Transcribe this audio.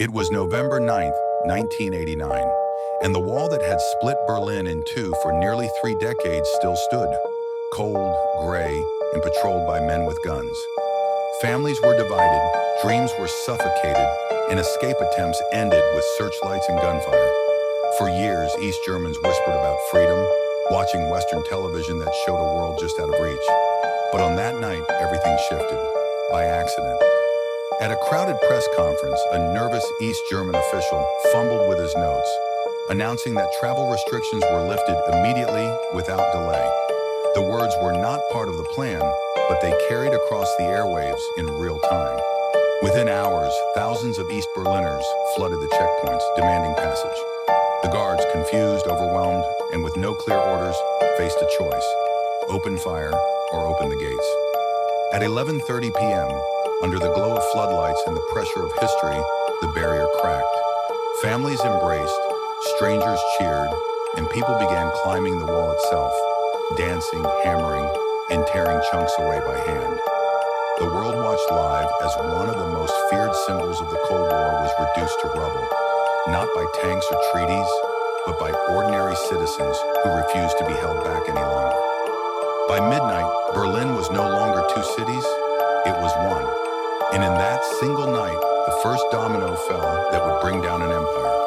It was November 9th, 1989, and the wall that had split Berlin in two for nearly 3 decades still stood, cold, gray, and patrolled by men with guns. Families were divided, dreams were suffocated, and escape attempts ended with searchlights and gunfire. For years, East Germans whispered about freedom, watching Western television that showed a world just out of reach. But on that night, everything shifted, by accident. At a crowded press conference, a nervous East German official fumbled with his notes, announcing that travel restrictions were lifted immediately without delay. The words were not part of the plan, but they carried across the airwaves in real time. Within hours, thousands of East Berliners flooded the checkpoints, demanding passage. The guards, confused, overwhelmed, and with no clear orders, faced a choice: open fire or open the gates. At 11:30 p.m., under the glow of floodlights and the pressure of history, the barrier cracked. Families embraced, strangers cheered, and people began climbing the wall itself, dancing, hammering, and tearing chunks away by hand. The world watched live as one of the most feared symbols of the Cold War was reduced to rubble, not by tanks or treaties, but by ordinary citizens who refused to be held back any longer. By midnight, Berlin was no longer two cities, it was one. And in that single night, the first domino fell that would bring down an empire.